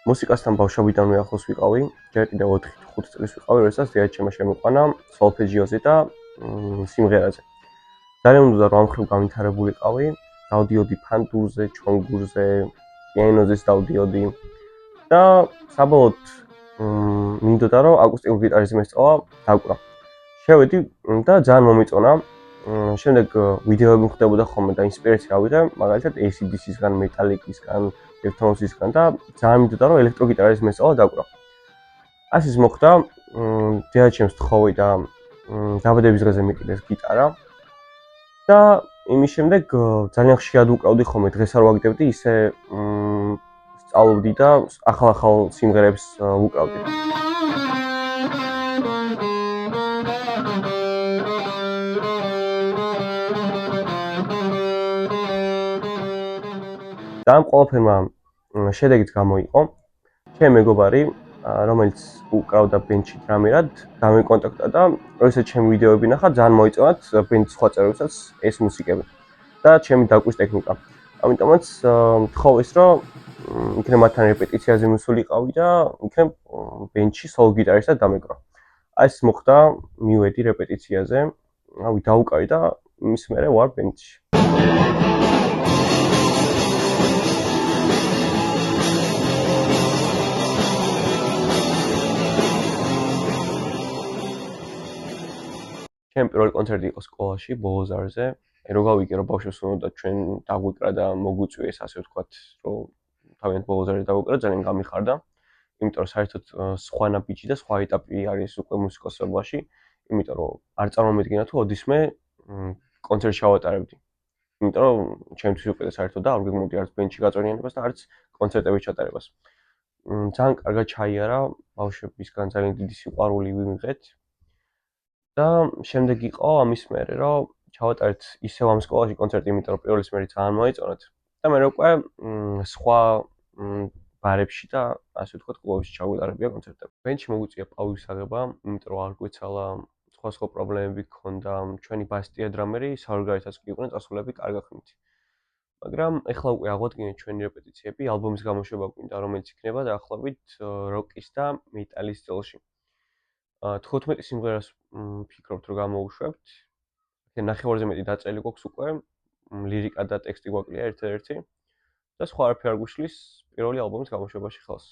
მუსიკასთან ბავშვობიდანვე ახლოს ვიყავი, ჯერ კიდევ 4-5 წლის ვიყავი, როდესაც დიაჩემმა შემოყვანა სოლფეჯიოზე და სიმღერაზე. ძალიან უნდა რომ ამ მხრივ განვითარებულიყავი, დავდიოდი ფანდურზე, ჩონგურზე, პიანინოზეც დავდიოდი და საბოლოოდ მინდოდა რომ აკუსტიკურ გიტარის მოსწავლა დავკვრა. შევედი და ძალიან მომეწონა. შემდეგ ვიდეოები მხდებოდა ხოლმე და ინსპირაცია ავიღე, მაგალითად AC/DC-სგან, Metallica-სგან, Deftones-სგან და ძალიან მინდოდა რომ ელექტროგიტარის მოსწავლა დავკვრა. ასე ის მოხდა, დიაჩემს თხოვი და დაბადების დღეზე მიყიდეს გიტარა და იმის შემდეგ ძალიან ხშირად ვუკრავდი ხოლმე, დღეს არ ვაგდებდი, ისე სწავლობდი და ახალ სიმღერებს ვუკრავდი. და ამ ყველაფერმა შედეგიც გამოიყო. ჩემი მეგობარი, რომელიც უკრავდა ბენდში დრამერად, დამეკონტაქტა და როდესაც ჩემი ვიდეოები ნახა, ძალიან მოიწონათ ბენდის სხვა წევრებსაც ეს მუსიკები და ჩემი დაკვის ტექნიკა. ამიტომაც თხოვეს, რომ იქნებ მათთან რეპეტიციაზე მისულიყავი და იქნებ ბენდში სოლო გიტარისტად დამეკვრა. აი ეს მოხდა, მივედი რეპეტიციაზე, დავუკრავი და იმის მერე ვარ ბენდში. ჩემი პირველი კონცერტი იყო სკოლაში, ბოლოზარზე. რო გავიგე, რომ ბავშვებს უნდა ჩვენ დაგვიკრა და მოგვიწვიეს, ასე ვთქვათ, რომ თავიანთ ბოლოზარზე დაგვიკრა, ძალიან გამიხარდა. იმიტომ რომ საერთოდ სხვანა ბიჭი და სხვა ეტაპი არის უკვე მუსიკოსობაში, იმიტომ რომ არ წარმომედგინა თუ ოდისმე კონცერტში ავატარებდი. იმიტომ რომ ჩემთვის უკვე საერთოდ და არ გეგმობდი არც ბენდში გაწევრიანებას და არც კონცერტების ჩატარებას. ძალიან კარგად ჩაიარა, ბავშვებისგან ძალიან დიდი სიყვარული ვიმიღეთ. და შემდეგ იყო ამის მერე, რომ ჩავატარეთ ისევ ამ სკოლაში კონცერტი, იმიტომ რომ პირველის მერე ძალიან მოეწონათ და მე უკვე სხვა ბარებში და ასე ვთქვათ, კლუბებში ჩავიტარებია კონცერტები. ბენდში მოგვიწია პაუზის აღება, იმიტომ რომ არ გვეცალა, სხვა პრობლემები გქონდა, ჩვენი ბასტია დრამერი საორგანოთაც კი იყვნენ წასულები კარგახნით. მაგრამ ეხლა უკვე აღვადგინეთ ჩვენი რეპეტიციები, ალბომის გამოშვება გვინდა, რომელიც იქნება დაახლოებით როკის და მეტალის სტილში. 15 სიმღერას ვფიქრობთ, რომ გამოვუშვებთ. ნახევარზე მეტი დაწერილი გვაქვს უკვე, ლირიკა და ტექსტი გვაკლია ერთ-ერთი და სხვა არაფერი არ გვიშლის პირველი ალბომის გამოშვებაში ხელს.